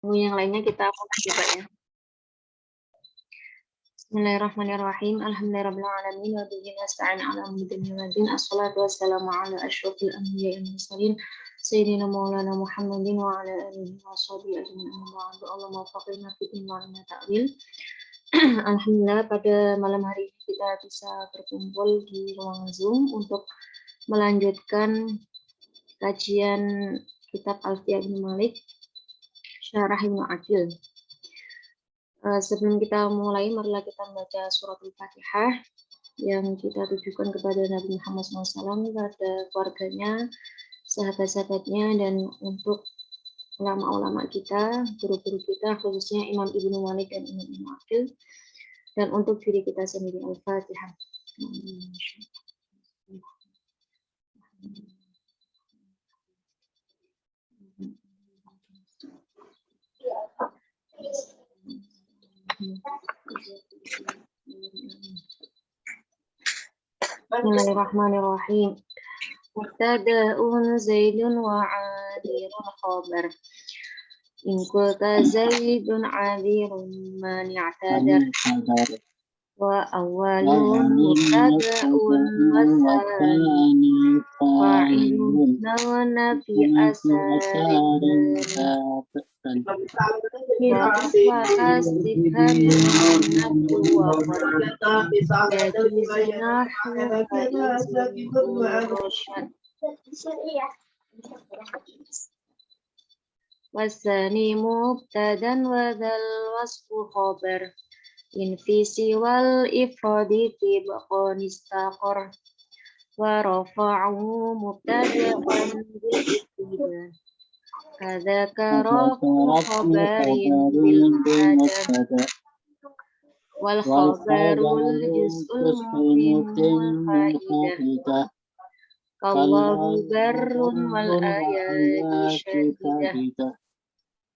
Yang lainnya kita mulai coba ya. Bismillahirrahmanirrahim. Alhamdulillahirrahmanirrahim. Wa bihi nasta'in ala umuri dunya waddin. Assalatu wassalamu ala asyrofil anbiya'i wal mursalin. Sayyidina Maulana Muhammadin wa ala alihi wa sahbihi ajma'in. Allahumma waffiqna fi din wa ala ta'wil. Alhamdulillah pada malam hari ini kita bisa berkumpul di ruang Zoom untuk melanjutkan kajian kitab Alfiyah Ibnu Malik Syarah Ibnu Aqil. Sebelum kita mulai, marilah kita membaca surat Al-Fatihah yang kita tujukan kepada Nabi Muhammad SAW, kepada keluarganya, sahabat-sahabatnya, dan untuk ulama-ulama kita, guru-guru kita, khususnya Imam Ibnu Malik dan Imam Ibnu Aqil, dan untuk diri kita sendiri. Al-Fatihah. Bismillahirrahmanirrahim. Mubtada'un Zaidun wa 'adirun khabar. In qulta Zaidun 'adirun man i'tadar. Wa awwalun mubtada'un wa tsani fa'ilun nawana fi asari. Wasani mubtadan wa dzal wasfu khabar in fi siwal ifradi tibqan istaqar wa rafa'u mubtada'an bil ibtida kadzaka rafu khabarin bil mubtada wal khabarul juz'ul mutimul faidah kallahu barrun wal ayati syahidah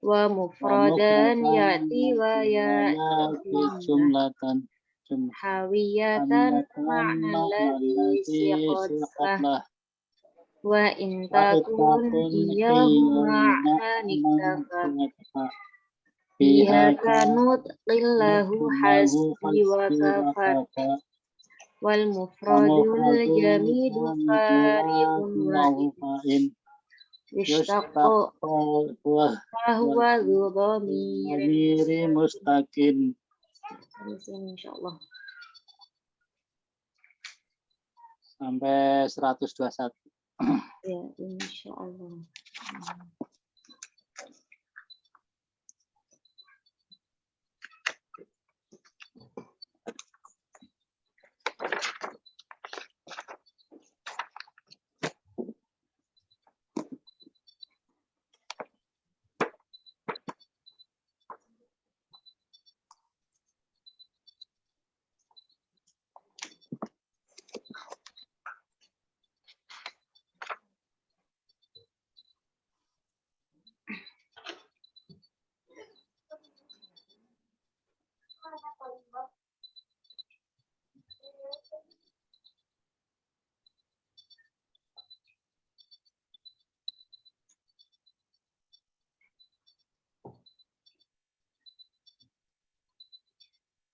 wa mufradan ya'ti wa ya'ti jumlatan hawiyatan ma'na alladhi siqatlah wa in takun iyahu ma'na niktafa biha kanut lillahu hasbi wa kafata wal mufradul jamidu fariqun wa'in yushtaqqa fahuwa dhumiri mustaqim. Insyaallah sampai 121. Ya, insyaallah.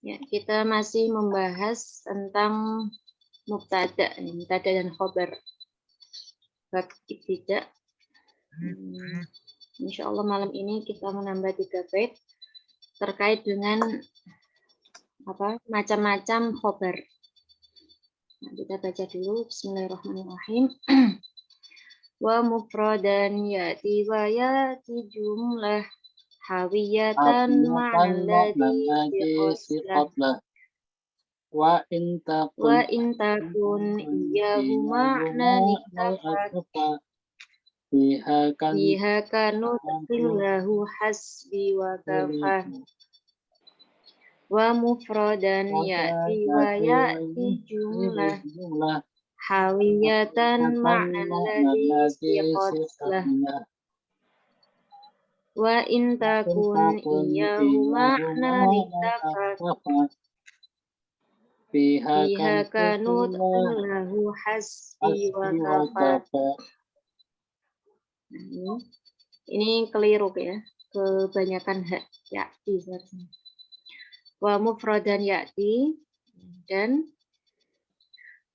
Ya, kita masih membahas tentang mubtada dan khobar. Bab ibtida. Insyaallah malam ini kita menambah 3 bait terkait dengan macam-macam khobar. Nah, kita baca dulu. Bismillahirrahmanirrahim. Wa mufradan ya'ti wa ya'ti jumlah hawiyatan ma'alladhi siqatlah wa in takun iyahu ma'na niktafa biha kanut illahu hasbi wa kafa wa mufradan ya'ti wa ya'ti jumlah hawiyatan ma'alladhi siqatlah wa in takun iyahu ma'na niktafa biha kanut lahu hasbi wa kafa. Ini keliru ya, kebanyakan hak ya'ti. Wa mufradan ya'ti, dan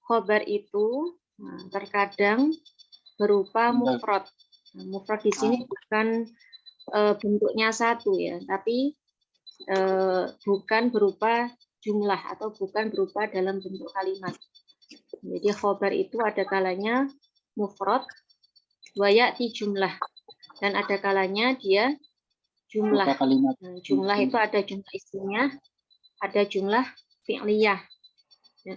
khobar itu terkadang berupa mufrad. Mufrad di sini bukan bentuknya satu ya, tapi bukan berupa jumlah atau bukan berupa dalam bentuk kalimat. Jadi khobar itu ada kalanya mufrad wa ya'ti jumlah, dan ada kalanya dia jumlah. Nah, jumlah itu ada jumlah isimnya, ada jumlah fi'liyah. Ya.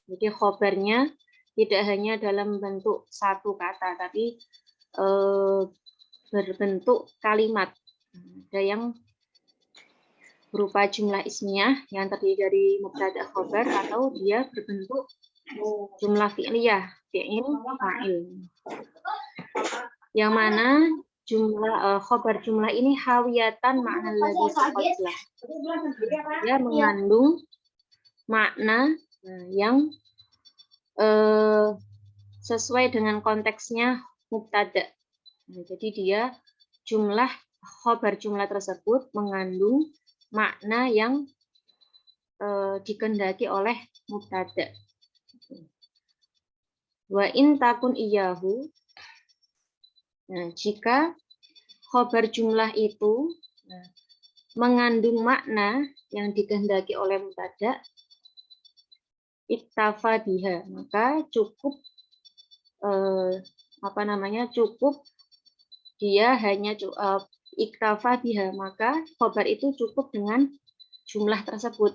Jadi khobarnya tidak hanya dalam bentuk satu kata, tapi berbentuk kalimat. Ada yang berupa jumlah ismiyah yang terdiri dari mubtada khobar, atau dia berbentuk jumlah fi'liyah, fi'il fa'il. Yang mana jumlah khobar jumlah ini hawiyatan makna ladzi qablah. Dia mengandung makna yang sesuai dengan konteksnya mubtada. Jadi dia jumlah khobar jumlah tersebut mengandung makna yang dikehendaki oleh mubtada. Wa in takun iyahu, nah, jika khobar jumlah itu mengandung makna yang dikehendaki oleh mubtada, iktafa biha, maka cukup cukup dia hanya iktafa biha, maka khobar itu cukup dengan jumlah tersebut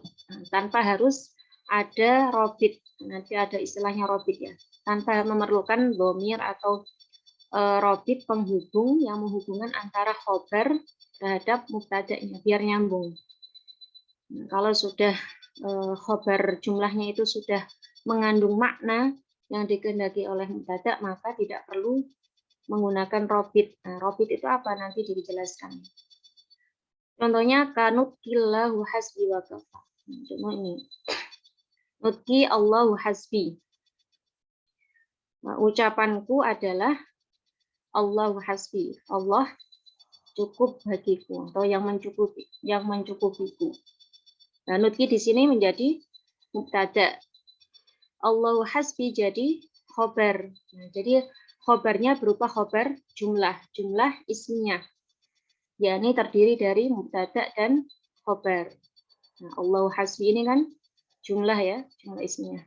tanpa harus ada robit. Nanti ada istilahnya robit ya, tanpa memerlukan dhamir atau robit penghubung yang menghubungkan antara khobar terhadap mubtada'nya biar nyambung. Nah, kalau sudah khobar jumlahnya itu sudah mengandung makna yang dikehendaki oleh mubtada', maka tidak perlu menggunakan robit. Nah, robit itu apa? Nanti dijelaskan. Contohnya kanutqillahu hasbi wa kafa. Contoh ini. Nutqi Allahu hasbi. Nah, ucapanku adalah Allahu hasbi. Allah cukup bagiku, atau yang mencukupiku. Nah, nutqi di sini menjadi mubtada. Allahu hasbi jadi khobar. Nah, jadi khobarnya berupa khobar jumlah isminya. Yakni terdiri dari mubtada dan khobar. Nah, Allahu hasbi ini kan jumlah ya, jumlah isminya.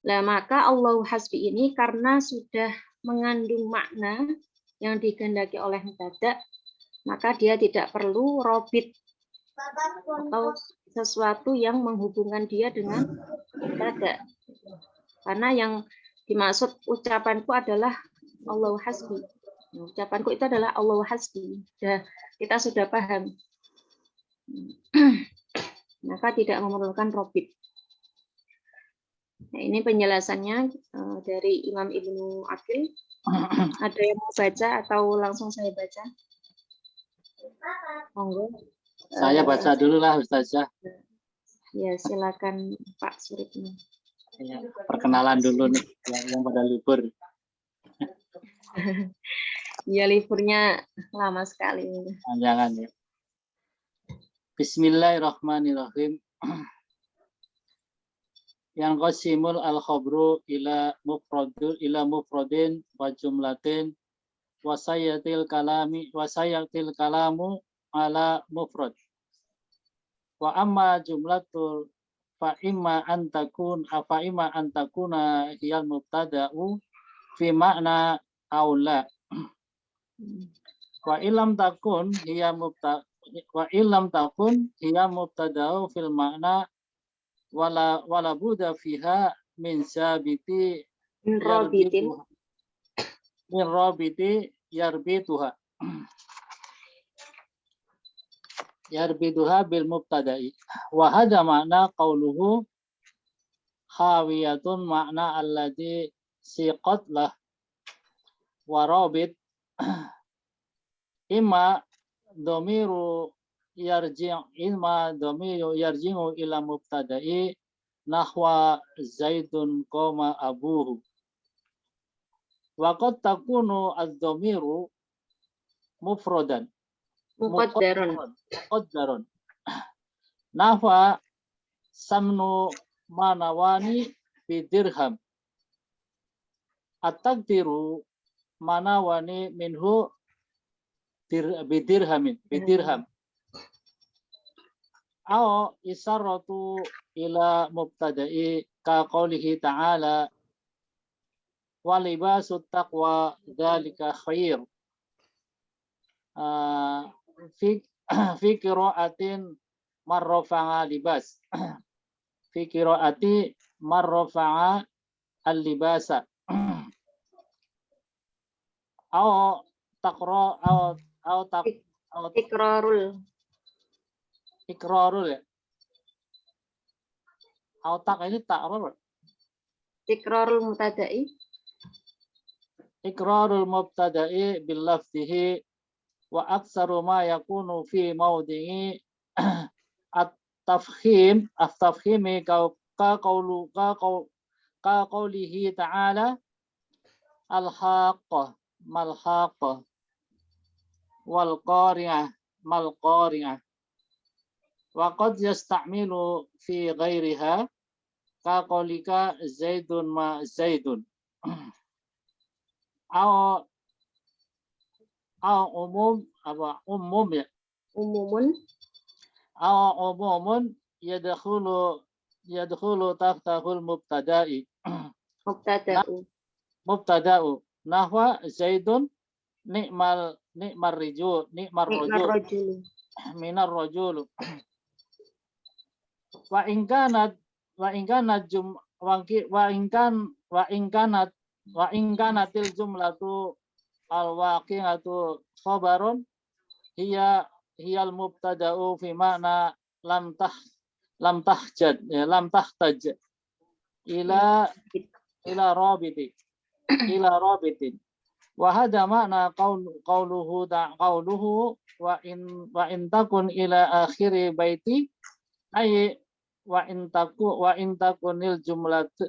Nah, maka Allahu hasbi ini karena sudah mengandung makna yang dikehendaki oleh mubtada, maka dia tidak perlu robit atau sesuatu yang menghubungkan dia dengan mubtada. Karena yang dimaksud ucapanku adalah Allahu hasbi. Ucapanku itu adalah Allahu hasbi. Kita sudah paham. Maka tidak memerlukan robit. Nah, ini penjelasannya dari Imam Ibnu Aqil. Ada yang mau baca atau langsung saya baca? Monggo. Saya baca dulu lah, Ustazah. Ya, silakan Pak Suripno. Ya, perkenalan dulu nih yang pada libur. Ya, liburnya lama sekali. Jangan ya. Bismillahirrahmanirrahim. Yang qasimul al-khabru ila mufradin wa jumlatin wa sayatil kalamu ala mufrad. Wa amma jumlatul fa imma an takuna hiyal mubtada'u fi makna aula. Wa illam takun hiya mubtada'u fil makna wala buddha fiha min sabiti yarbituha bil mubtada'i wa hadha makna qauluhu khawiyatun makna alladhi siqat lah wa rabit imma dhamiru yarji'u ila mubtada'i nahwa zaidun qoma abuhu wa qad takunu adh-dhamiru mufrodan. Muqaddarun. Muqaddarun. Nafa samnu manawani bidirham. At-taqdiru manawani minhu bidirham. Aw isaratu ila mubtada'i ka qawlihi ta'ala wa libasut taqwa dzalika khair. Fi qira'atin marrafa'a libas. Fi qira'ati marrafa'a al-libasa. Aw taqra ikrarul ya. Aw tak ini takror. Ikrarul mubtada'i. Ikrarul mubtada'i bil lafzihi wa aktsaru ma yakunu fi mawdi'i at-tafkhimi ka qawlihi ta'ala al-haqqah mal-haqqah wal qari'ah mal qari'ah. Wa qad yasta'milu fi ghairiha ka qawlika zaidun ma zaidun. Aw umum ya. Umumun. Aw umumun yadkhulu tahtahul mubtada'i. Mubtada'u. Nahwa zaidun ni'mar rajul minar rajul. Wa in kanat til jumlatu al-waqi'atu khabarun hiyal mubtada'u fi ma'na lam tahtaj ila rabitin wa hada ma'na qawluhu wa in takun ila akhiri baiti ay wa in takunil jumlata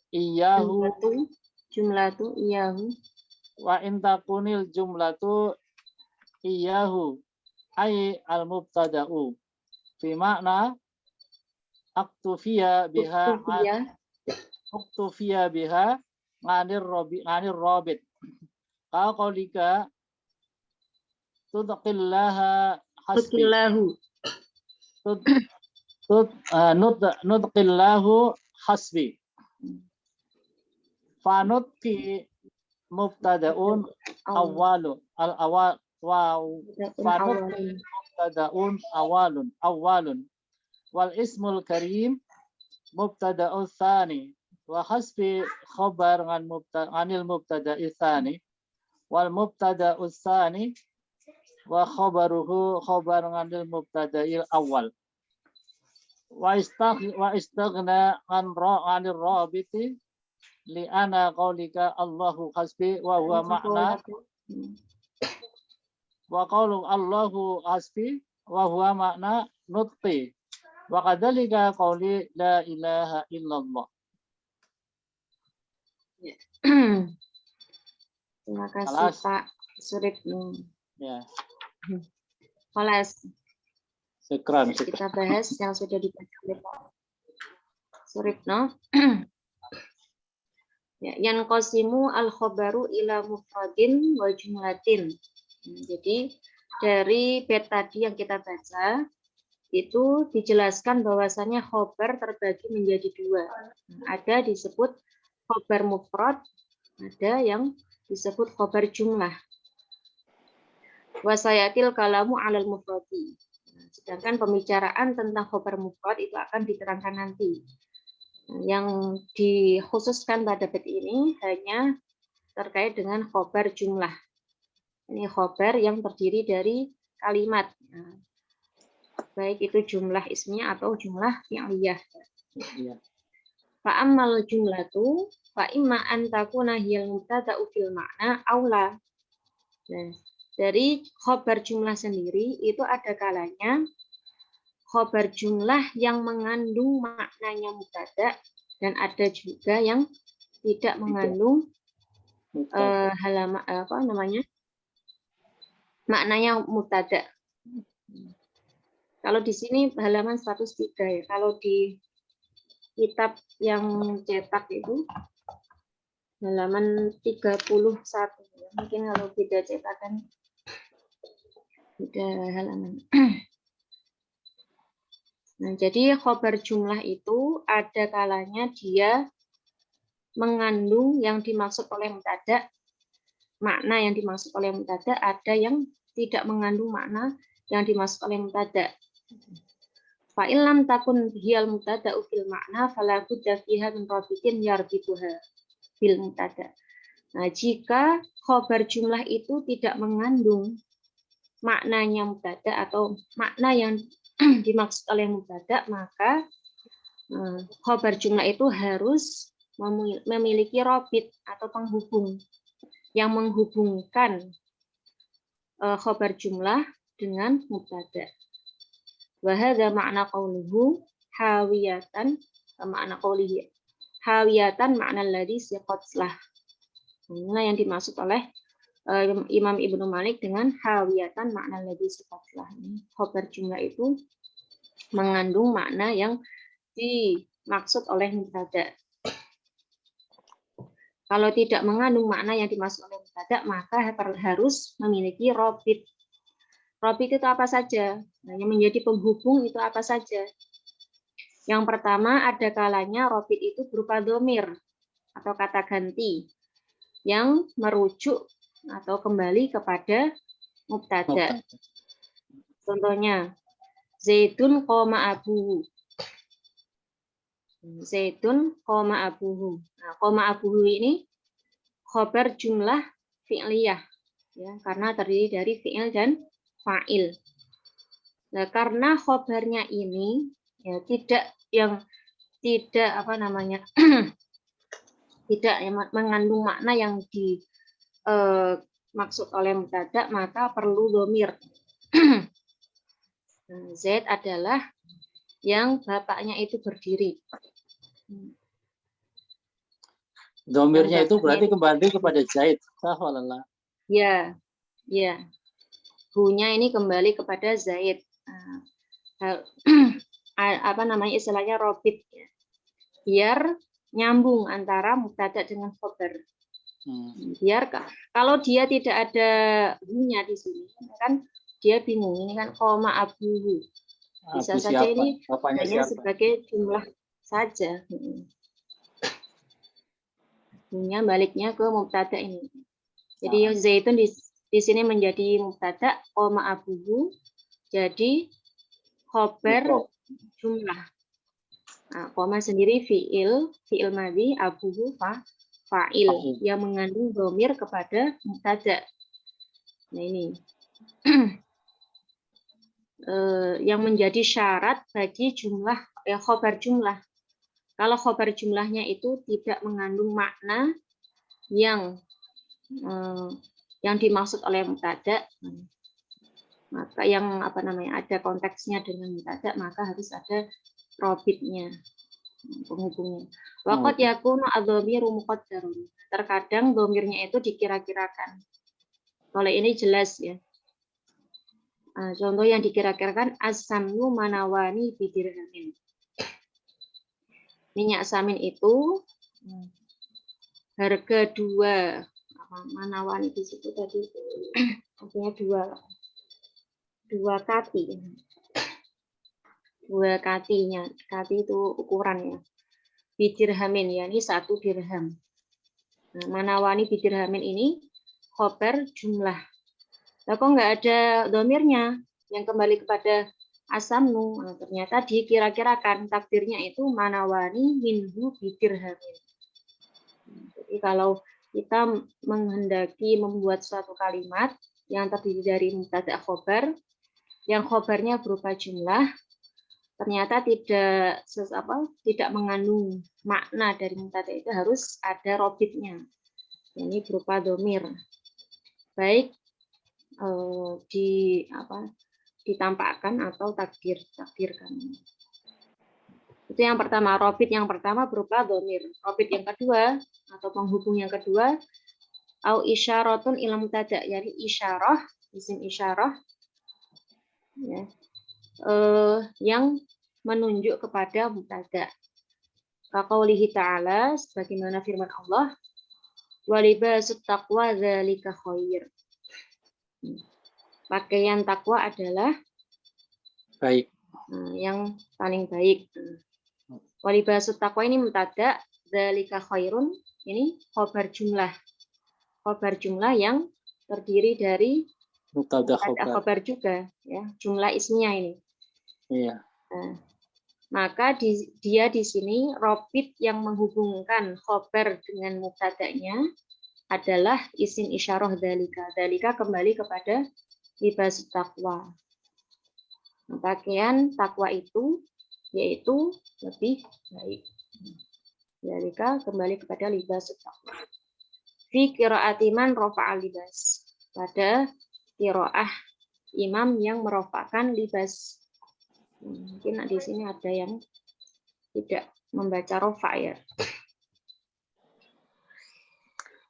iyahu wa in takunil jumlatu iyahu ay al mubtada'u fi makna aktufiya biha nganir robit qawlika tudqillaha hasbi nudqillahu hasbi. Fanutki mubtada'un awwalu mubtada'un awwalun wal ismul karim mubtada'un tsani wa hasbi khabar anil mubtada'i tsani wal mubtada'u tsani wa khabaruhu khabar anil mubtada'il awal wa istaghna anir rabiti li ana qaulika Allahu hasbi wa huwa ma'na wa qaulu Allahu hasbi wa huwa ma'na nutqi wa kadzalika qauli la ilaha illallah. Terima kasih Pak Surip. Ya. Kelas. Sekran. Kita bahas yang sudah dibaca oleh Pak Suripno. Ya, yang qasimu al-khabaru ila mufradin wa jumlatin. Jadi dari bait tadi yang kita baca itu dijelaskan bahwasannya khobar terbagi menjadi dua. Ada disebut khobar mufrad, ada yang disebut khobar jumlah. Wasayatil kalamu alal mufradi. Sedangkan pembicaraan tentang khobar mufrad itu akan diterangkan nanti. Yang dikhususkan pada bait ini hanya terkait dengan khobar jumlah. Ini khobar yang terdiri dari kalimat. Baik itu jumlah ismiyah atau jumlah fi'liyah. Fa'ammal jumlatu fa imma an takuna hiyal mubtada'u fil ma'na aula. Nah, dari khobar jumlah sendiri itu ada kalanya khobar jumlah yang mengandung maknanya mubtada dan ada juga yang tidak mengandung halaman apa namanya? Maknanya mubtada. Kalau di sini halaman 103 ya. Kalau di kitab yang cetak itu halaman 31 ya. Mungkin kalau beda cetakan beda halaman. Nah, jadi khobar jumlah itu ada kalanya dia mengandung yang dimaksud oleh mubtada, makna yang dimaksud oleh mubtada, ada yang tidak mengandung makna yang dimaksud oleh mubtada. Fa in lam takun hiyal mubtada fil makna fala budda fiha min rafiqin yarbituha bil mubtada. Nah, jika khobar jumlah itu tidak mengandung maknanya mubtada atau makna yang dimaksud oleh mubtada, maka khobar jumlah itu harus memiliki robit atau penghubung yang menghubungkan khobar jumlah dengan mubtada. Wa hadza makna qauluhu hawiyatan, makna qaulihi hawiyatan makna alladzi siqatlah. Inilah yang dimaksud oleh Imam Ibnu Malik dengan hawiyatan makna alladzi siqatlah. Khobar jumlah itu mengandung makna yang dimaksud oleh mubtada. Kalau tidak mengandung makna yang dimaksud oleh mubtada, maka harus memiliki robit. Robit itu apa saja? Nah, yang menjadi penghubung itu apa saja? Yang pertama, ada kalanya robit itu berupa domir atau kata ganti yang merujuk atau kembali kepada mubtada. Contohnya, Zaidun qoma abuhu. Zaidun qoma abuhu. Nah, qoma abuhu ini khobar jumlah fi'liyah, ya, karena terdiri dari fi'il dan fa'il. Nah, karena khobarnya ini ya tidak apa namanya tidak mengandung makna yang dimaksud oleh mubtada, maka perlu domir. Nah, Zaid adalah yang bapaknya itu berdiri. Domirnya itu berarti kembali kepada Zaid. Ya, ya. Hu-nya ini kembali kepada Zaid. Apa namanya istilahnya robit, ya. Biar nyambung antara mubtada dengan khobar. Biar kalau dia tidak ada hu-nya di sini, kan dia bingung. Ini kan koma abuhu. Bisa Abu saja siapa? ini Bapaknya hanya siapa? sebagai jumlah saja. Hu-nya baliknya ke mubtada ini. Jadi Zaitun di sini menjadi mubtada, koma abuhu jadi khobar jumlah. Nah, koma sendiri fiil madhi, abuhu fa'il yang mengandung domir kepada mubtada. Nah ini yang menjadi syarat bagi jumlah khobar jumlah. Kalau khobar jumlahnya itu tidak mengandung makna yang dimaksud oleh mubtada, maka yang apa namanya ada konteksnya dengan mubtada, maka harus ada robitnya, penghubungnya. Waqad yakunu adh-dhamiru muqaddarun. Terkadang domirnya itu dikira-kirakan. Kalau ini jelas ya. Contoh yang dikira-kirakan as-samnu manawani bidirhamin. Minyak samin itu harga 2 manawani di situ tadi artinya 2 kati. 2 katinya. Kati itu ukurannya. Bidirhamin ya, ini 1 dirham. Nah, manawani bidirhamin ini khobar jumlah. Lah kok nggak ada domirnya yang kembali kepada asamnu? Nah, ternyata dikira-kirakan takdirnya itu manawani minhu bidirhamin. Jadi kalau kita menghendaki membuat suatu kalimat yang terdiri dari mubtada khobar, yang khobarnya berupa jumlah, ternyata tidak mengandung makna dari mubtada itu, harus ada robitnya. Ini berupa domir. Baik ditampakkan atau takdirkan. Itu yang pertama, robit yang pertama berupa domir. Robit yang kedua atau penghubung yang kedua au isyaratun ila mubtada, yani isyarah, isim isyarah ya, yang menunjuk kepada mubtada. Kaqaulihi ta'ala, sebagaimana firman Allah, walibasut taqwa dzalika khair. Pakaian takwa adalah Baik. yang paling baik. Walibasut taqwa ini mubtada, dzalika khairun ini khabar jumlah. Khabar jumlah yang terdiri dari Mubtada khabar juga ya, jumlah ismnya ini. Iya. Nah, maka dia di sini robit yang menghubungkan khabar dengan mubtadanya adalah isim isyarah dzalika. Dzalika kembali kepada libas takwa. Pakaian takwa itu yaitu lebih baik. Dzalika kembali kepada libas takwa. Fi qiraati man rafa'a libas. Pada qiraah imam yang merofakkan libas. Mungkin di sini ada yang tidak membaca rofa ya.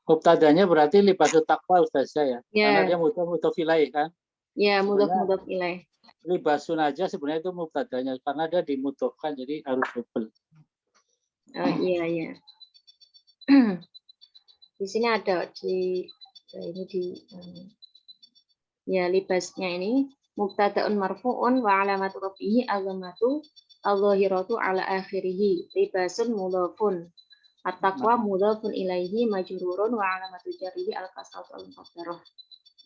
Mubtadanya berarti libasut taqwa Ustaz ya. Karena dia Ya, mudhof ilaih kan. ya Sebenarnya mudhof ilaih. libasun aja sebenarnya itu mubtadanya karena dia dimudhofkan jadi harus double. Oh, iya ya. Di sini ada ini ya libasnya ini mubtada'un marfu'un wa alamatu rafihi az-dhammatu adh-dhahiratu ala akhirih. Libasun mudhafun. At-taqwa mudhafun ilaihi majrurun wa alamatu jarrihi al-kasratu al-muqaddarah.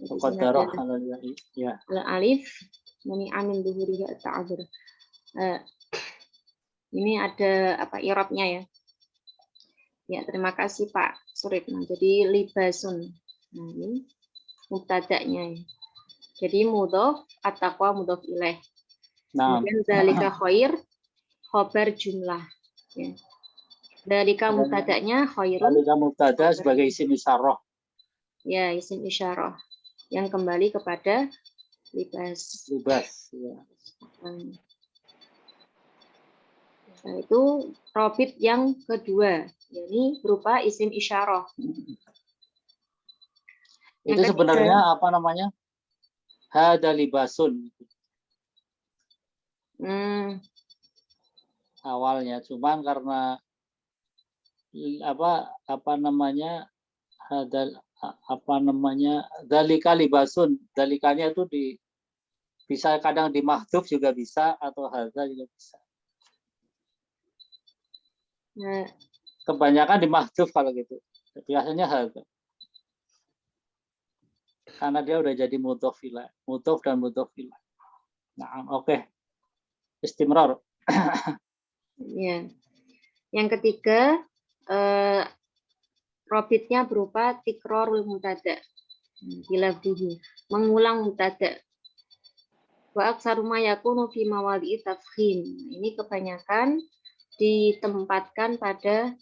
Muqaddarah ya. Al-alif muni'a min dhuhurihi at-ta'adzur. Ini ada apa i'rabnya ya. Ya, terima kasih Pak Surip. Nah, jadi libasun. Nah, ini mubtada'nya ya. Jadi mudhof, at-taqwa mudhof ilaih. Nah, Kemudian dzalika khair, khabar jumlah. Ya. Dzalika mubtada'nya khairun. Dzalika mubtada sebagai isim isyarah. Ya, isim isyarah yang kembali kepada libas. Libas. Ya. Nah, itu robit yang kedua, yakni berupa isim isyarah. Itu sebenarnya apa namanya? Hada libasun. Awalnya cuman karena apa namanya hadal apa namanya dalika libasun, dalikanya itu bisa kadang di mahdhuf juga bisa atau hadza juga bisa. Nah, kebanyakan di mahdhuf kalau gitu. Biasanya hadza. Karena dia udah jadi mudhof ilaih, mudhof dan mudhof ilaih. Nah, oke. Istimrar. Ya. Yang ketiga, robitnya berupa tikrorul mubtada. Bilafdihi, mengulang mubtada. Wa aktsaru ma yakunu fi mawadhi'i tafkhim. Ini kebanyakan ditempatkan pada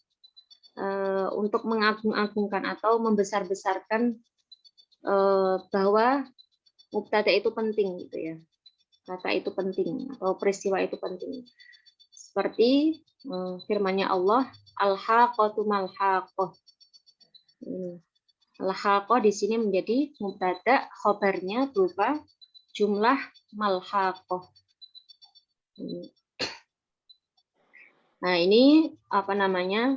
untuk mengagung-agungkan atau membesar-besarkan bahwa mubtada itu penting gitu ya. Kata itu penting atau peristiwa itu penting. Seperti firman-Nya Allah, al-haqqatu mal-haqqah. Al-haqqah di sini menjadi mubtada, khabarnya berupa jumlah mal-haqqah. Nah, ini apa namanya?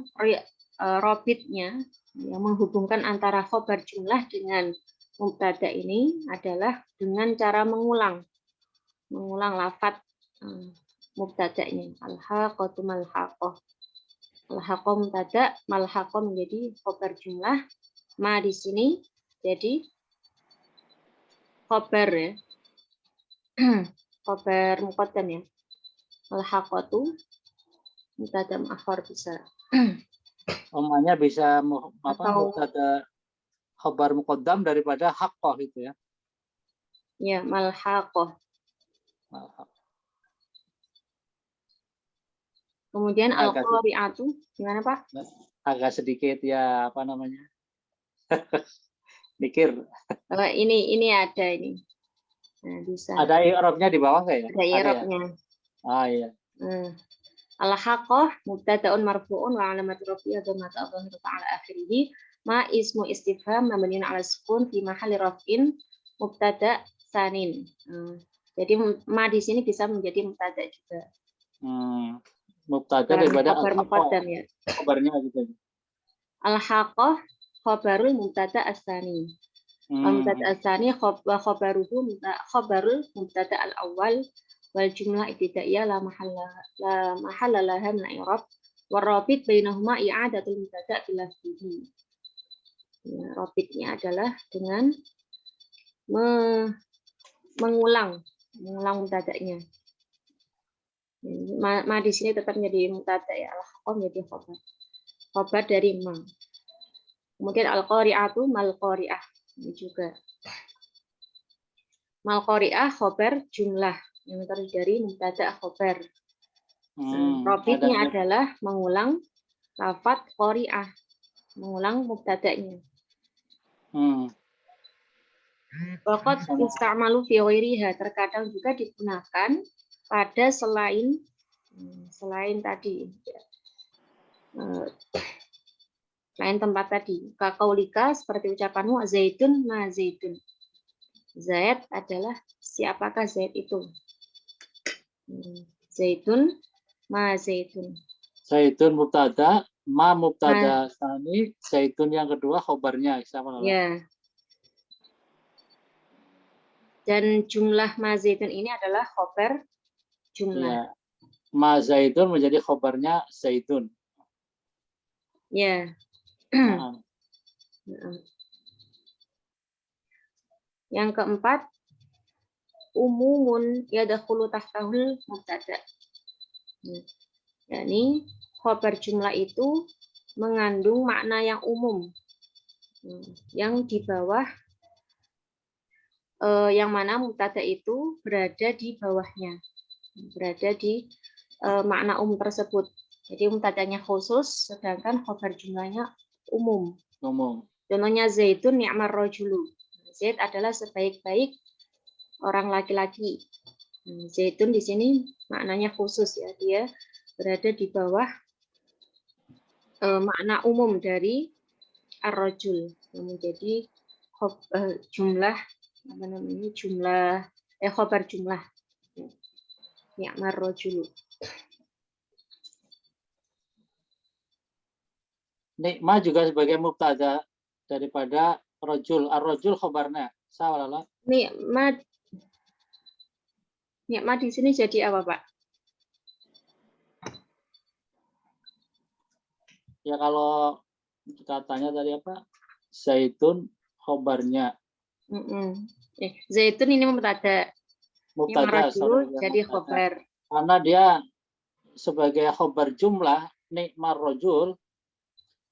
Robitnya yang menghubungkan antara khabar jumlah dengan mubtada ini adalah dengan cara mengulang lafaz mubtada'nya. Al-haqqatu mal-haqqah. Al-haqqah mubtada, mal-haqqah menjadi khabar jumlah. Ma di sini jadi khabar ya. Khabar muqaddam ya. Al-haqqatu mubtada muakhar bisa. Omanya bisa mubtada khabar muqaddam daripada haqqah itu ya. Ya, mal-haqqah. Kemudian al-qari'atu gimana Pak? Agak sedikit ya apa namanya? Mikir. Ini ada ini. Nah, bisa. Ada i'rabnya di bawah nggak ya? Ada i'rabnya. Ah iya. Al-haqqah mubtada'un marfu'un wa 'alamatu rafi'ihi dhammatu adh-dhahiratu 'ala akhirih Ma ismu istifham mabniun 'ala sukun fi mahalli raf'in mubtada sanin. Jadi ma di sini bisa menjadi mubtada juga. Mubtada Karena daripada khabar muqaddam ya. Kabarnya gitu. Al-haqqah khabarul mubtada as-sani. Mubtada as-sani khabaruhu khabarul mubtada al-awwal wal jumlah ibtidaiyah la mahalla laha min i'rab warabit bainahuma i'adatul mubtada bil lafzi. Ya, rabitnya adalah dengan mengulang mubtada'nya. Ma di sini tetap menjadi mubtada ya, al-haqqah menjadi khabar. Khabar dari ma. Kemudian al-qari'atu mal qari'ah ini juga. Mal qari'ah khabar jumlah yang terdiri dari mubtada khabar. Rabitnya adalah mengulang lafadz qari'ah, mengulang mubtada'nya. Waqad ista'malu fi ghairiha, terkadang juga digunakan pada selain tadi. Selain tempat tadi. Kaqaulika seperti ucapanmu zaitun ma zaitun. Zaid adalah siapakah Zaid itu? Zaitun ma zaitun. Zaitun mubtada, ma mubtada tsani, zaitun yang kedua khabarnya sama. Ya. Dan jumlah ma zaitun ini adalah khabar jumlah. Ya. Ma zaitun menjadi khabarnya zaitun. Ya. Yang keempat, umumun yadkhulu tahtahul mubtada. Yani khabar jumlah itu mengandung makna yang umum, yang di bawah, yang mana mubtada itu berada di bawahnya, berada di makna umum tersebut. Jadi mubtadanya khusus, sedangkan khabar jumlahnya umum. Contohnya zaitun ni'mar rajulu. Zaid adalah sebaik-baik orang laki-laki. Zaitun di sini maknanya khusus ya, dia berada di bawah makna umum dari ar-rajul yang menjadi jumlah apa namanya jumlah khabar jumlah ni'mar rajulu. Nikmah juga sebagai mubtada daripada rajul. Ar-rajul khabarnya. Salah. Nikmah di sini jadi apa, Pak? Ya kalau katanya tadi apa? Zaitun khabarnya. Zaitun ini mubtada. Jadi khabar. Karena dia sebagai khabar jumlah nikmar rajul,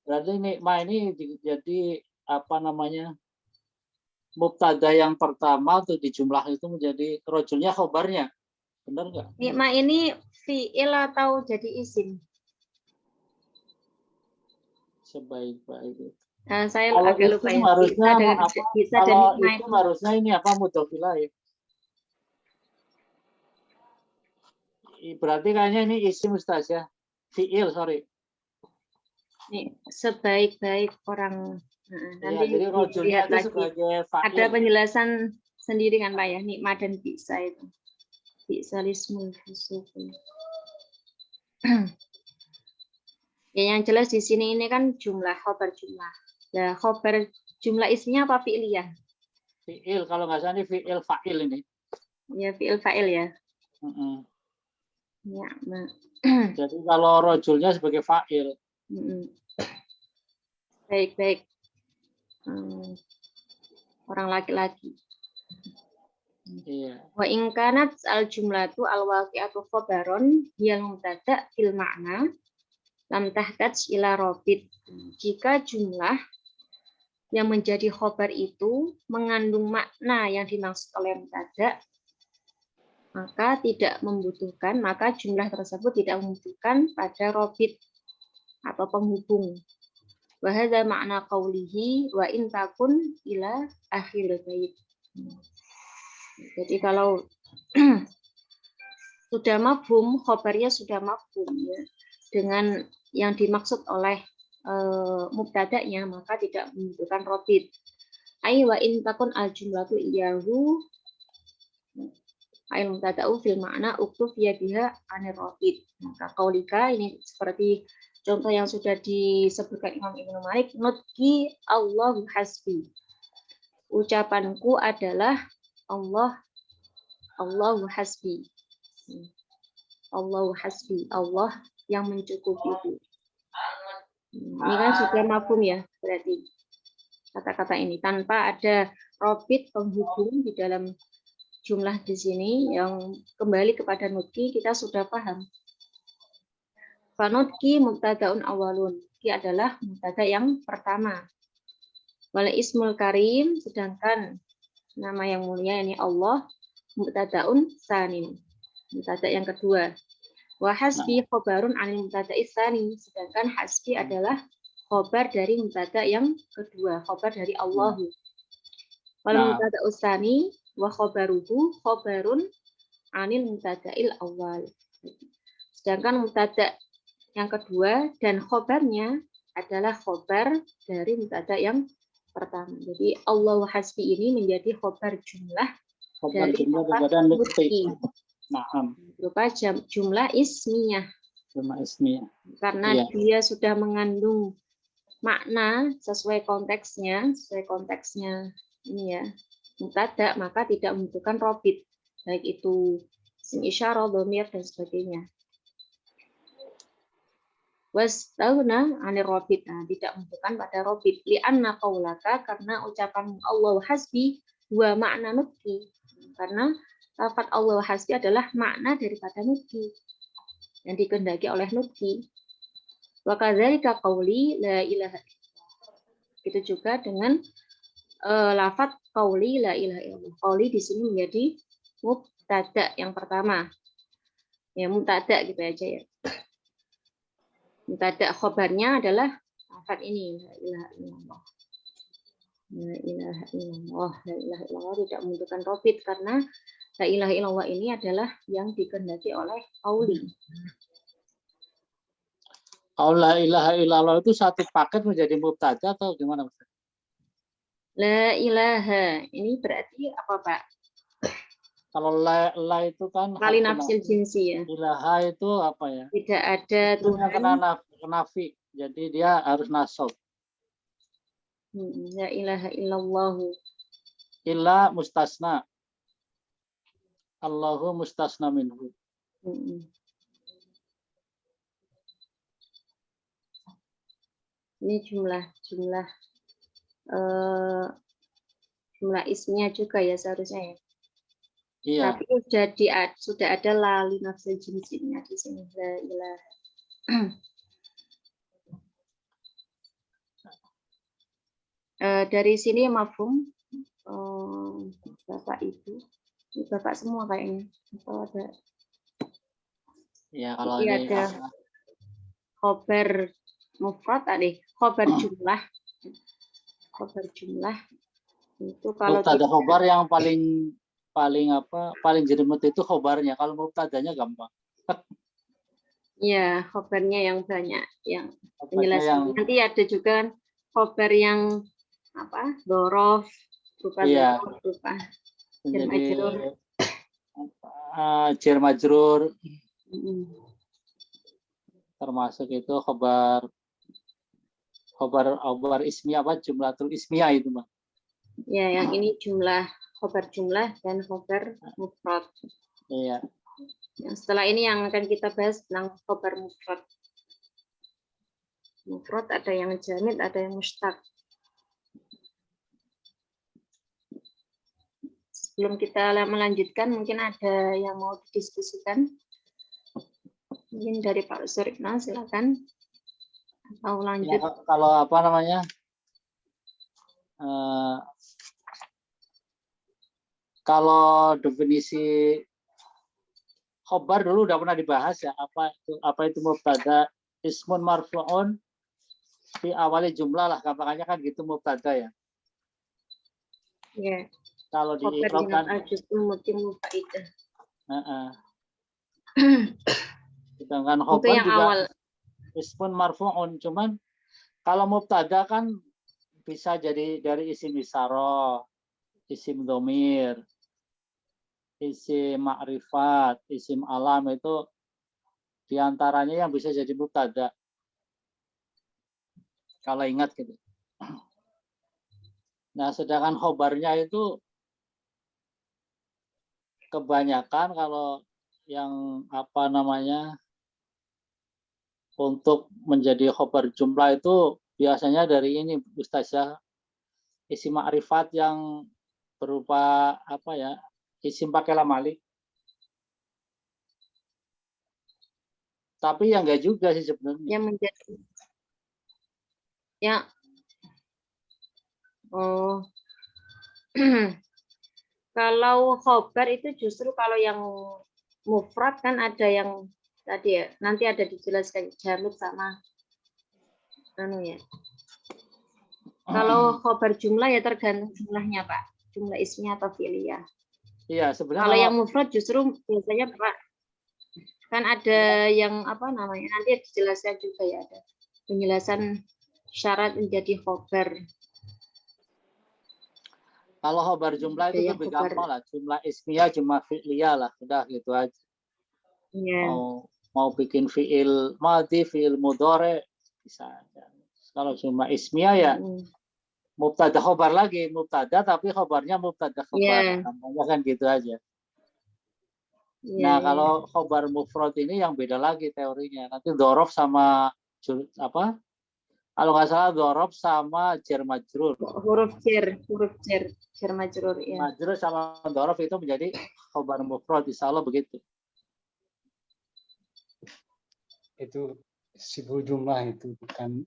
berarti nikmah ini jadi apa namanya? Mubtada yang pertama untuk di jumlah itu menjadi rajulnya khabarnya. Benar nggak? Nikmah ini fi'il atau jadi isim? Sebaik-baik itu. Saya kalau agak lupa ya. Harusnya bisa kalau dan itu harusnya ini apa mudhof ilaih. Berarti kayaknya ini isim Ustaz ya. Fi'il, sorry. Nih, sebaik-baik orang. Nanti jadi rajulnya lihat lagi. Ada penjelasan sendiri kan Pak ya, nikmah dan bisa itu. Bisa lismul fusuq. Ya, yang jelas di sini ini kan jumlah, khabar jumlah. Nah, khabar jumlah isinya apa fi'liyah? Fi'il, kalau nggak salah ini fi'il fa'il ini. Ya, fi'il fa'il ya. Ya, nah. Jadi kalau rajulnya sebagai fa'il. Baik-baik. Orang laki-laki. Iya. Wa in kanat al jumlatu al waqi'atu khabaron yang mubtada fil makna lam tahtaj ila robit. Jika jumlah yang menjadi khobar itu mengandung makna yang dimaksud oleh mubtada, maka jumlah tersebut tidak membutuhkan pada robit atau penghubung. Wa hadza makna qaulihi wa in takun ila akhiril bait. Jadi kalau sudah mafhum, khobarnya sudah mafhum ya, dengan yang dimaksud oleh mubtada'nya, maka tidak membutuhkan robit. Ai wa in takun al jumlatu iyahu ail mubtada'u fil makna uktuf ya biha anir robit. Maka kaulika ini seperti contoh yang sudah disebutkan Imam Ibnu Malik, nutki Allahu hasbi. Ucapanku adalah Allahu hasbi. Allahu hasbi, Allah yang mencukupiku. Ini kan sudah mafhum ya, berarti kata-kata ini tanpa ada robit penghubung di dalam jumlah di sini yang kembali kepada nutki, kita sudah paham. Fanutki mubtadaun awalun, ki adalah mubtada yang pertama. Wala ismul karim, sedangkan nama yang mulia ini Allah, mubtadaun sanin, mubtada yang kedua. Wa hasbi khobarun anil mubtada'i tsani, sedangkan hasbi adalah khobar dari mubtada yang kedua, khobar dari Allah. Wal mubtada'u tsani wa khobaruhu khobarun anil mubtada'il awal. Sedangkan mubtada yang kedua dan khobarnya adalah khobar dari mubtada yang pertama. Jadi Allahu hasbi ini menjadi khobar jumlah dari khobar nutki. Berupa jumlah ismiyah. Karena dia sudah mengandung makna sesuai konteksnya ini ya, mubtada, maka tidak membutuhkan robit, baik itu isim isyarah, dhamir dan sebagainya. Wastaghna 'anil robit, tidak membutuhkan pada robit. Li'anna qaulaka, karena ucapan Allahu hasbi wa makna nutki, karena lafaz Allah hasbi adalah makna daripada nutki yang dikehendaki oleh nutki. Wa kadzalika qauli la ilaha illallah. Itu juga dengan lafaz qauli la ilaha illallah. Qauli di sini menjadi mubtada yang pertama. Ya, mubtada gitu aja ya. Mubtada khobarnya adalah lafaz ini la ilaha illallah. La ilaha illallah, la ilaha illallah tidak membutuhkan robit karena la ilaha illallah ini adalah yang dikehendaki oleh qauli. Kalau la ilaha illallah itu satu paket menjadi mubtada atau gimana? La ilaha ini berarti apa, Pak? Kalau la itu kan kali nafsil jinsi ya. Ilaha itu apa ya? Tidak ada Tuhan. Kena nafi. Jadi dia harus nasab. La ilaha illallah. Illa mustasna. Allahu mustasna minhu. Ini jumlah ismnya juga ya seharusnya ya. Iya. Tapi sudah ada lali nafsil jinsinya di sini. La ilaha. Dari sini mafhum Bapak Ibu. Ini Bapak semua kayaknya. Atau ada? Ya, kalau ini ada khobar mufrad tadi, khobar jumlah. Khobar jumlah itu kalau ada khobar yang paling jelimet itu khobarnya. Kalau mubtadanya gampang. Iya, khobarnya yang banyak, yang penjelasan. Nanti ada juga khobar yang apa? Dorof, berupa dorof, berupa jar majrur. Termasuk itu khobar ismiyah, apa jumlatul ismiyah itu, Mbak. Ya, yang ini khobar jumlah dan khobar mufrad. Iya. Yang setelah ini yang akan kita bahas tentang khobar mufrad. Mufrad ada yang jamid, ada yang mustaq. Sebelum kita melanjutkan, mungkin ada yang mau didiskusikan. Mungkin dari Pak Suripna, silakan. Atau lanjut. Ya, kalau apa namanya? Kalau definisi khobar dulu udah pernah dibahas ya, apa itu mubtada ismun marfu'un di awali jumlah lah, gampangnya kan gitu mubtada ya. Ya. Kalau di i'rab kan sedangkan khobar juga awal. Ismun marfu'un, cuman Kalau mubtada kan bisa jadi dari isim isyarah, isim domir, isim ma'rifat, isim alam, itu diantaranya yang bisa jadi mubtada. Kalau ingat gitu. Nah, sedangkan khobarnya itu kebanyakan kalau yang apa namanya untuk menjadi khobar jumlah itu biasanya dari ini Ustaz ya, isim ma'rifat yang berupa apa ya, isim pakai lam alif. Tapi yang enggak juga sih sebenarnya. Yang menjadi ya oh kalau khobar itu justru kalau yang mufrad kan ada yang tadi ya, nanti ada dijelaskan jamid sama anu ya. Kalau khobar jumlah ya tergantung jumlahnya, Pak. Jumlah ismiyah atau fi'liyah. Iya, sebenarnya Kalau yang mufrad justru biasanya Pak kan ada yang apa namanya? Nanti dijelaskan juga ya, ada penjelasan syarat menjadi khobar. kalau khobar jumlah itu Ada yang lebih khobar. gampang lah, jumlah ismiyah, jumlah fi'liyah lah, udah gitu aja. Ya. Mau bikin fi'il madhi, fi'il mudhari bisa aja. Kalau cuma ismiyah ya mubtada khobar lagi, mubtada tapi khobarnya mubtada khobar. Ya. Namanya kan gitu aja. Ya, Nah, ya. kalau khobar mufrad ini yang beda lagi teorinya. Nanti dhorof sama apa? Kalau nggak salah dhorof sama jar majrur. Huruf jar majrur ya. Majrur sama dhorof itu menjadi khobar mufrad, insya Allah begitu. Itu sibul jumlah itu bukan.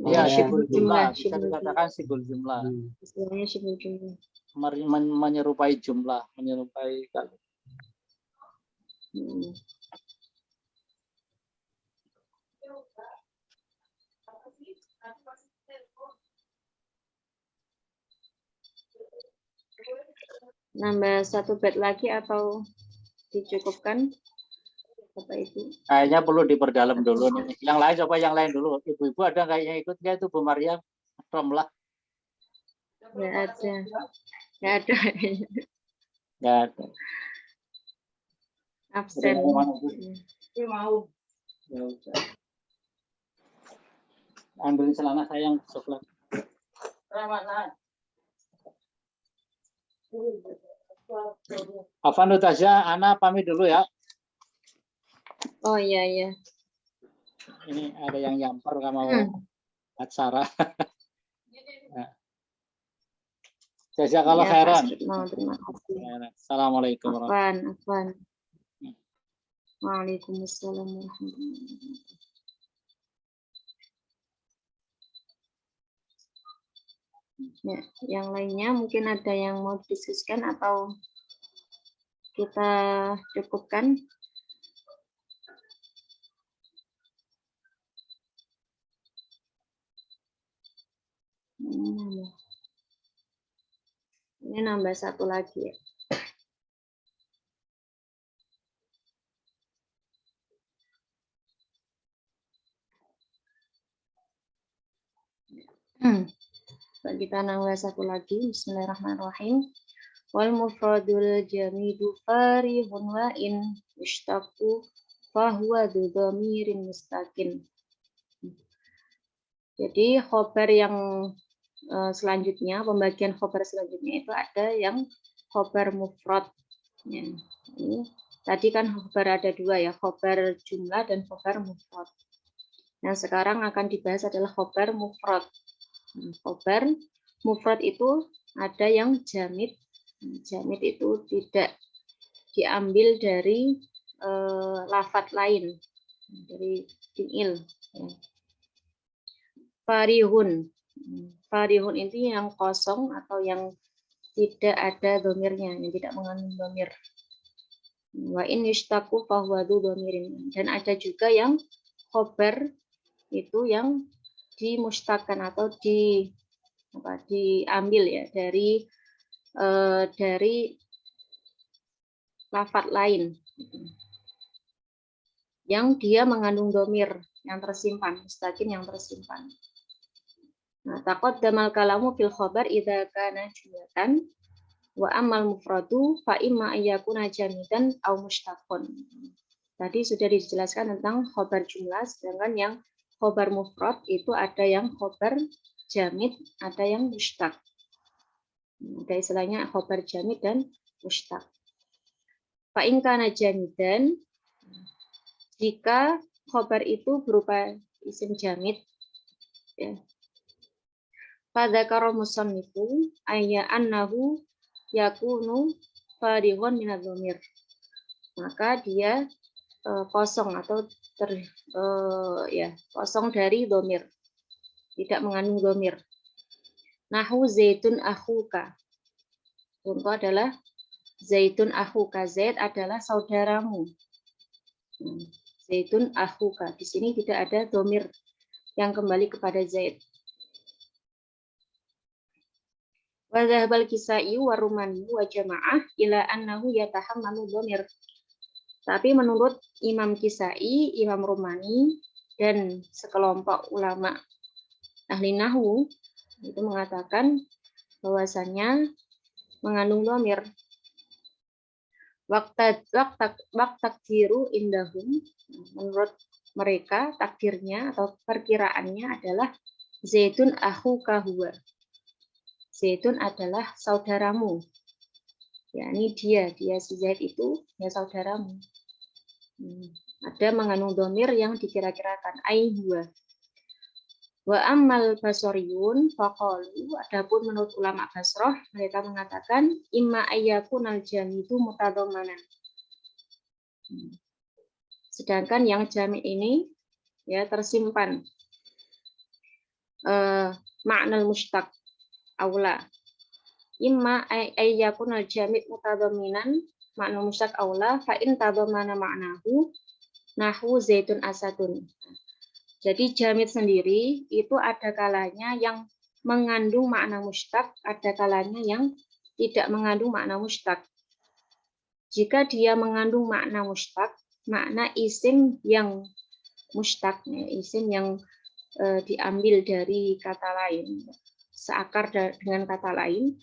Iya, sibul jumlah. Bisa Sibul dikatakan sibul jumlah. Istilahnya sibul jumlah. Menyerupai jumlah, menyerupai kali. Nambah satu bait lagi atau dicukupkan? Apa itu? Kayaknya perlu diperdalam dulu nih. Yang lain coba yang lain dulu. Ibu-ibu ada nggak yang ikut nggak itu Bu Maryam? Romlah. Nggak ada. Nggak ada. Nggak ada. Absen. Mau. Ya udah. Ambilin celana saya yang coklat. Afan Tasya, Ana pamit dulu ya. Oh iya iya. Ini ada yang nyamper sama acara. Saya kalau Ya, khairan. terima kasih. Assalamualaikum warahmatullahi Afwan. Waalaikumsalam warahmatullahi wabarakatuh. Ya, yang lainnya mungkin ada yang mau didiskusikan atau kita cukupkan? Ini nambah satu lagi ya. Kita nambah satu lagi. Bismillahirrahmanirrahim. Wal mufradul jamidu farihun wa in ishtaqu fahuwa dzamirin mustaqim. Jadi khobar yang selanjutnya, pembagian khobar selanjutnya itu ada yang khobar mufrad. Ya, ini tadi kan khobar ada dua ya, khobar jumlah dan khobar mufrad. Nah, sekarang akan dibahas adalah khobar mufrad. Khobar mufrad itu ada yang jamid. Jamid itu tidak diambil dari lafadz lain, dari fi'il. Ya. Farihun. Farihun itu yang kosong atau yang tidak ada domirnya, yang tidak mengandung domir. Wa in yushtaqu fahuwa domirin. Dan ada juga yang khobar itu yang dimustakan atau diambil ya dari lafadz lain yang dia mengandung domir. yang tersimpan, mustakin yang tersimpan. Nah, taqaddamal kalamu fil khabar idza kana jumlatan wa amal mufradu fa imma ayyakuna jamidan aw mushtaqon. Tadi sudah dijelaskan tentang khobar jumlah, sedangkan yang khobar mufrad itu ada yang khobar jamid, ada yang mushtaq. Ada istilahnya khobar jamid dan mushtaq. Fa in kana jamidan, jika khobar itu berupa isim jamid, ya. Fadzakara musannifu ayya annahu yakunu farighun min adh-dhamir. Maka dia kosong atau kosong dari dhamir, tidak mengandung dhamir. Nahu zaitun akhuka. Contoh adalah zaitun akhuka, Zaid adalah saudaramu. Zaitun akhuka. Di sini tidak ada dhamir yang kembali kepada Zaid. Wa dhahabal Kisai wa Rumani wa Jamaah ila annahu yatahammalu dhamir. Tapi menurut Imam Kisai, Imam Rumani, dan sekelompok ulama ahli nahwu itu mengatakan bahwasannya mengandung dhamir. Takdiru indahum, menurut mereka takdirnya atau perkiraannya adalah Zaitun akhuka huwa. Zaitun adalah saudaramu. Yakni dia si Zaid itu ya saudaramu. Ada mengandung dhamir yang dikira-kirakan ai huwa. Wa ammal basariyun faqalu, adapun menurut ulama Basrah mereka mengatakan imma ayyakunal jamidu mutadhammanan. Sedangkan yang jamid ini ya tersimpan makna mushtaq aula. Imma ayyakunal jamid mutadhamminan, makna mushtaq aula fa in tadhammana ma'nahu nahwu zaitun asadun. Jadi jamid sendiri itu ada kalanya yang mengandung makna mushtaq, ada kalanya yang tidak mengandung makna mushtaq. Jika dia mengandung makna mushtaq, makna isim yang mushtaq, isim yang diambil dari kata lain, seakar dengan kata lain,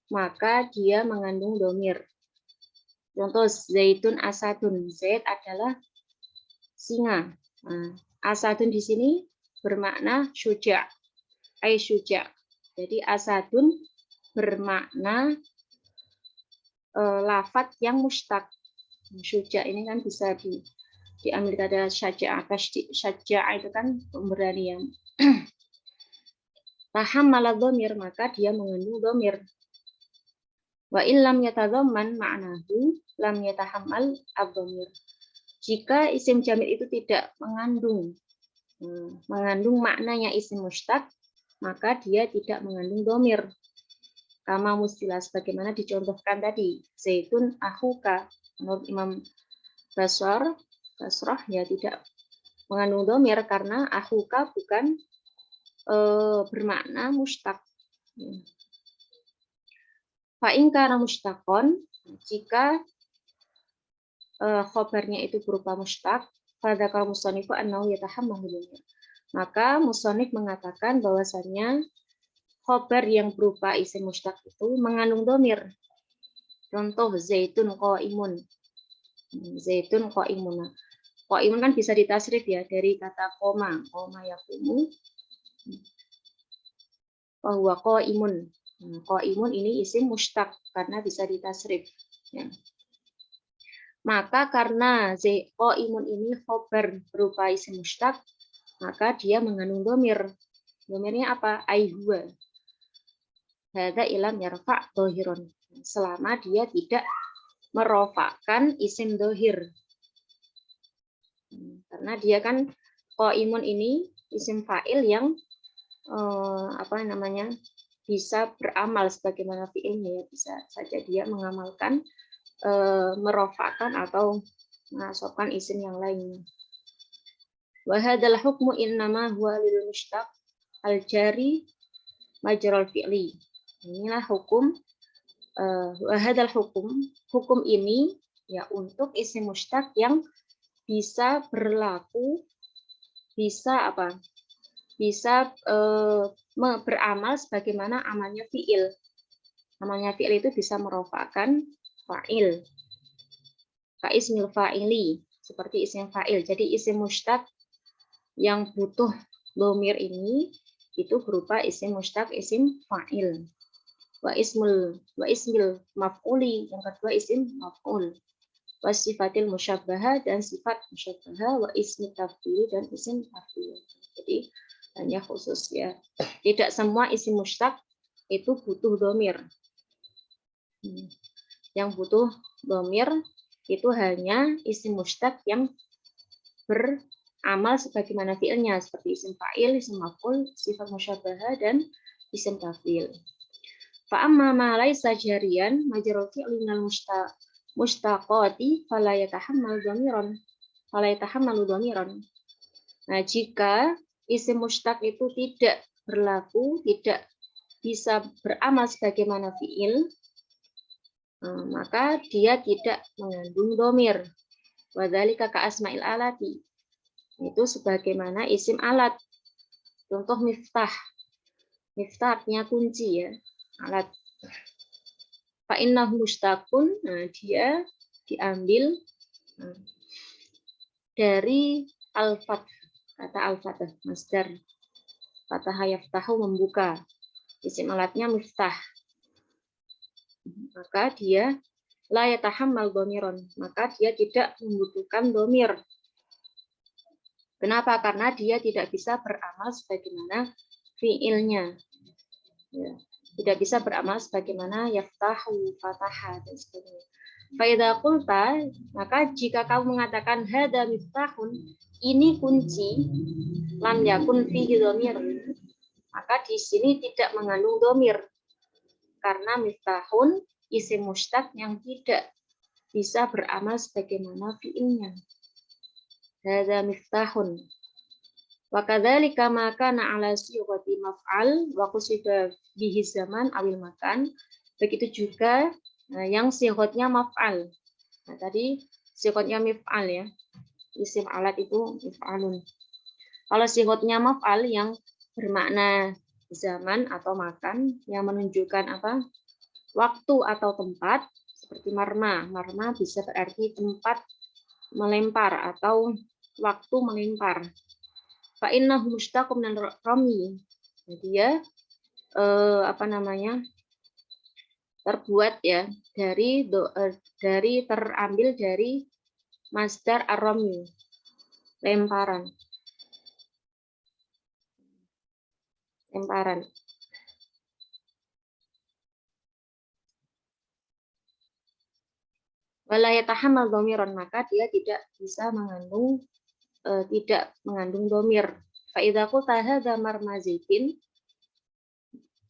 maka dia mengandung dhamir. Contoh zaitun asadun, Zaid adalah singa. Nah, asadun di sini bermakna syuja, ai syuja. Jadi asadun bermakna lafadz yang mushtaq. Syuja ini kan bisa diambil kata syaja', itu kan pemberani yang tahammala dhamir, maka dia mengandung dhamir. Wa illam yatadhamman ma'nahu lam yatahammal ad-dhamir. Jika isim jamid itu tidak mengandung maknanya isim mushtaq, maka dia tidak mengandung dhamir. Kama mustilah, sebagaimana dicontohkan tadi, zaitun akhuka. Menurut Imam Basrah ya tidak mengandung dhamir karena akhuka bukan bermakna mushtaq. Fa in kana mushtaqon, jika khobarnya itu berupa mushtaq, fadzakar musannifu annahu yatahammalu dhamir. Maka musannif mengatakan bahwasannya khobar yang berupa isim mushtaq itu mengandung dhamir. Contoh zaitun qaimun. Zaitun qaimun. Qaimun kan bisa ditasrif ya dari kata koma yaqumu. Wa huwa qaimun. Qaimun ini isim mushtaq karena bisa ditasrif. Ya. Maka karena qaimun ini khobar berupa isim mushtaq, maka dia mengandung dhamir. Dhamirnya apa? Ai huwa. Hadza ilam yarfa' dhahirun. Selama dia tidak merofakkan isim dhahir. Karena dia kan qaimun ini isim fa'il yang bisa beramal sebagaimana fi'ilnya, ya. Bisa saja dia mengamalkan, merofakkan atau menasabkan isim yang lainnya. Wa hadzal hukmu innama huwa lil mushtaq al jari majral fi'li. Inilah hukum, wa hadzal hukum ini ya untuk isim mushtaq yang bisa berlaku bisa apa? Bisa beramal sebagaimana amalnya fiil. Amalnya fiil itu bisa merofakkan fa'il. Ka ismil fa'ili, seperti isim fa'il. Jadi isim mushtaq yang butuh dhamir ini itu berupa isim mushtaq, isim fa'il. Wa ismil maf'uli, yang kedua isim maf'ul. Wa sifatil musyabbaha, dan sifat musyabbaha, wa ismi tafdil, dan isim tafdil. Jadi hanya khusus ya. Tidak semua isim mushtaq itu butuh dhamir. Yang butuh dhamir itu hanya isim mushtaq yang beramal sebagaimana fiilnya, seperti isim fa'il, isim maf'ul, sifat musyabbaha, dan isim tafdil. Fa amma ma laisa jariyan majrul fi'li minal mushtaqati fala yatahammalu dhamiran. Nah, jika isim mushtaq itu tidak berlaku, tidak bisa beramal sebagaimana fi'il, maka dia tidak mengandung dhamir. Wadzalika ka asma'il alati. Itu sebagaimana isim alat. Contoh miftah. Miftah artinya kunci ya, alat. Fa innahu mushtaqun, nah dia diambil dari al-fath, kata al-fath, masdar. Fataha yaftahu, membuka. Isim alatnya miftah. Maka dia la yatahammal dhamiran, maka dia tidak membutuhkan dhamir. Kenapa? Karena dia tidak bisa beramal sebagaimana fiilnya. Ya, tidak bisa beramal sebagaimana yaftahu, fataha, dan sebagainya. Faidha qulta, maka jika kamu mengatakan hadza miftahun, ini kunci, lam yakun fihi dhamir, maka di sini tidak mengandung dhamir. Karena miftahun isim mushtaq yang tidak bisa beramal sebagaimana fiilnya. Hadza miftahun. Wa kadzalika ma kana ala sighati maf'al wa qusida bihi zaman awil makan. Begitu juga yang sighotnya maf'al. Nah, tadi sighotnya mif'al ya. Isim alat itu mif'alun. Kalau sighotnya maf'al yang bermakna zaman atau makan, yang menunjukkan apa? Waktu atau tempat, seperti marma. Marma bisa berarti tempat melempar atau waktu melempar. Fa innahu mushtaqun min rami. Jadi ya terbuat ya dari terambil dari masdar ar-rami, lemparan. Lemparan. Wala yatahammal dhamiran, maka dia tidak bisa mengandung tidak mengandung dhamir. Fa idza qulta hadza marmazaitin,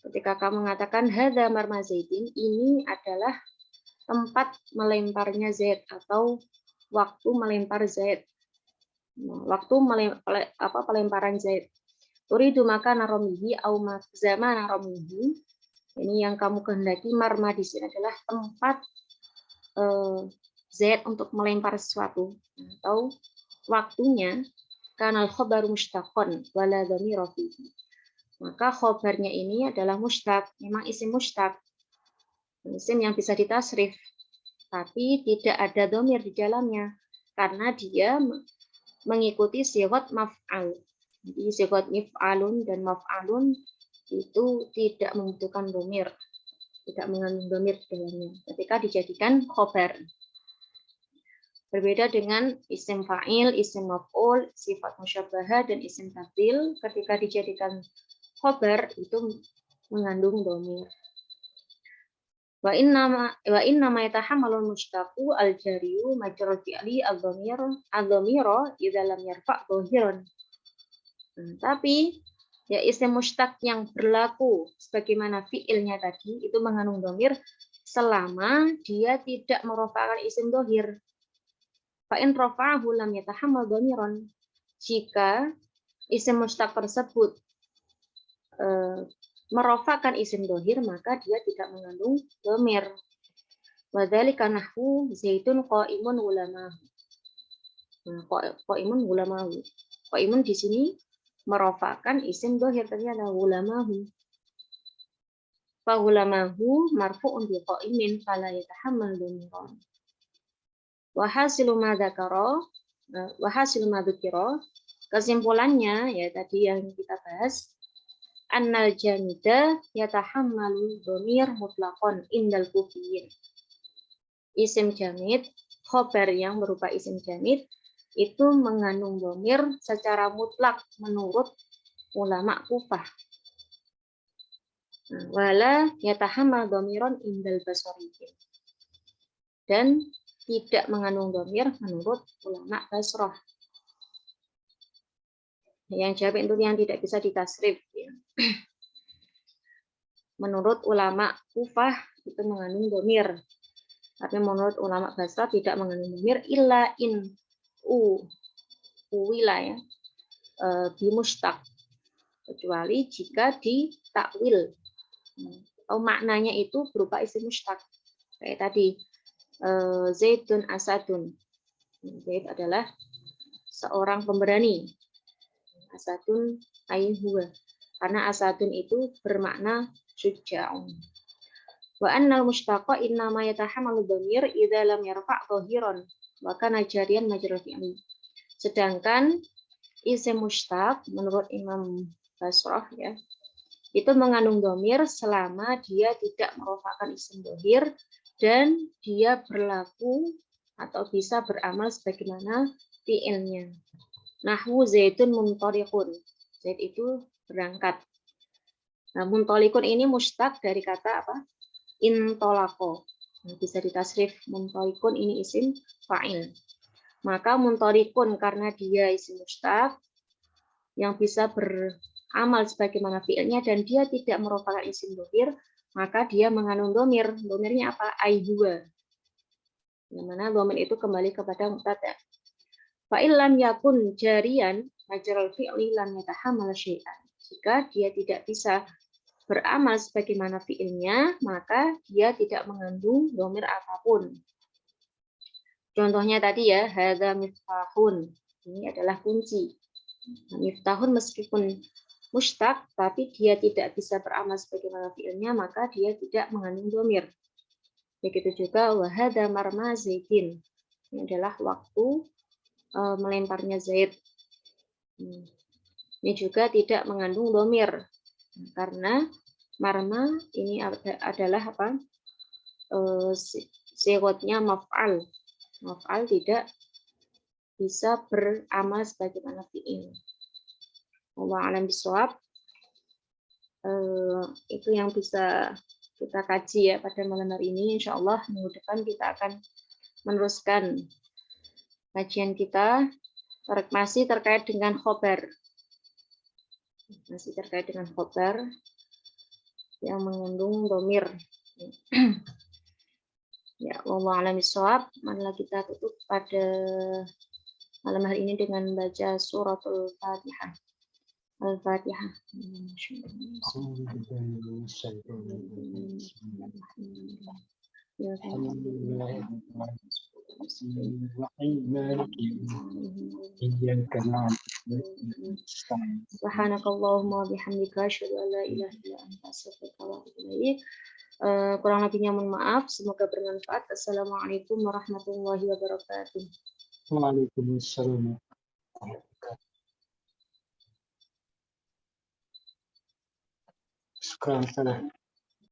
ketika kamu mengatakan hadza marmazaitin, ini adalah tempat melemparnya Zaid atau waktu melempar Zaid. Waktu pelemparan Zaid. Turidu maka naromihi au zaman naromihi. Ini yang kamu kehendaki, marma di sini adalah tempat Zaid untuk melempar sesuatu atau waktunya. Kanal khobar mushtaqon wala dhamira fihi. Maka khobarnya ini adalah mushtaq, memang isim mushtaq. Isim yang bisa ditasrif, tapi tidak ada dhamir di dalamnya karena dia mengikuti sighot maf'al. Jadi sighot mif'alun dan maf'alun itu tidak membutuhkan dhamir, tidak mengandung dhamir di dalamnya ketika dijadikan khobar. Berbeda dengan isim fa'il, isim maf'ul, sifat musyabbaha, dan isim tafdil, ketika dijadikan khobar itu mengandung dhamir. Wa inna ma yatahammalul mushtaqu al-jariyu majrul fi'li adh-dhamira idza lam yarfa' dhahiran. Tapi ya isim mushtaq yang berlaku sebagaimana fi'ilnya tadi itu mengandung dhamir selama dia tidak merofa'kan isim dhahir. Fa in rafa'ahu lam yatahammal dhamiran. Jika isim mushtaq tersebut merofakkan isim dhahir, maka dia tidak mengandung dhamir. Wadzalika nahwu zaitun qaimun ulamahu. Qaimun ulamahu. Qaimun di sini merofakkan isim dohir ternyata ulamahu. Fahulamahu marfu'un bi qaimin fala yatahammal dhamiran. Wa hasilu ma dzakara wa hasilu ma dzukira, kesimpulannya ya tadi yang kita bahas, annal jamida yatahammalu dhamir mutlaqan indal kufiyyin. Isim jamid, khobar yang berupa isim jamid itu mengandung dhamir secara mutlak menurut ulama Kufah. Wala yatahammal dhamiran indal basariyyin. Dan tidak mengandung dhamir menurut ulama Basrah. Yang jamid itu yang tidak bisa ditasrif. Ya. Menurut ulama Kufah itu mengandung dhamir. Tapi menurut ulama Basrah tidak mengandung dhamir illa in uwila ya bimustaq, kecuali jika ditakwil atau maknanya itu berupa isim mustaq. Kayak tadi Zaidun Asadun. Zaid adalah seorang pemberani. Asadun ayhuwa. Karena Asadun itu bermakna syuja'un. Wa annal mustaqa innama yatahammalu dhamir idza lam yarfa' dhahiran wa kana jariyan majrur fi'li. Sedangkan isim mustaq menurut Imam Basrah ya, itu mengandung dhamir selama dia tidak merofakkan isim dhahir dan dia berlaku atau bisa beramal sebagaimana fi'ilnya. Nahwu Zaidun muntaliqun. Zaid itu berangkat. Nah, muntaliqun ini mustaq dari kata apa? Intolako. Bisa ditasrif muntaliqun ini isim fa'il. Maka muntaliqun karena dia isim mustaq yang bisa beramal sebagaimana fi'ilnya dan dia tidak merupakan isim dhahir, maka dia mengandung dhamir. Dhamirnya apa? Aihua. Yang mana dhamir itu kembali kepada mubtada. Fa illam yakun jariyan majral fi'li lam yatahammal syai'an. Jika dia tidak bisa beramal sebagaimana fi'ilnya, maka dia tidak mengandung dhamir apapun. Contohnya tadi ya, hadza miftahun. Ini adalah kunci. Nah, miftahun meskipun mustaq, tapi dia tidak bisa beramal sebagaimana fi'ilnya, maka dia tidak mengandung dhamir. Begitu juga wa hadza marma Zaidin. Ini adalah waktu melemparnya Zaid. Ini juga tidak mengandung dhamir. Karena marma ini adalah apa? Sighotnya maf'al. Maf'al tidak bisa beramal sebagaimana fi'il. Wallahu a'lam bishawab. Itu yang bisa kita kaji ya pada malam hari ini. Insya Allah minggu depan kita akan meneruskan kajian kita masih terkait dengan khobar. Masih terkait dengan khobar yang mengandung dhamir. Ya, wallahu a'lam bishawab. Marilah kita tutup pada malam hari ini dengan baca suratul Fatihah. Al-Fatihah. Subhanakallahumma wa bihamdika asyhadu an la ilaha illa anta astaghfiruka wa atubu ilaik. Kurang lebihnya mohon maaf, semoga bermanfaat. Assalamualaikum warahmatullahi wabarakatuh. Waalaikumsalam. Sekarang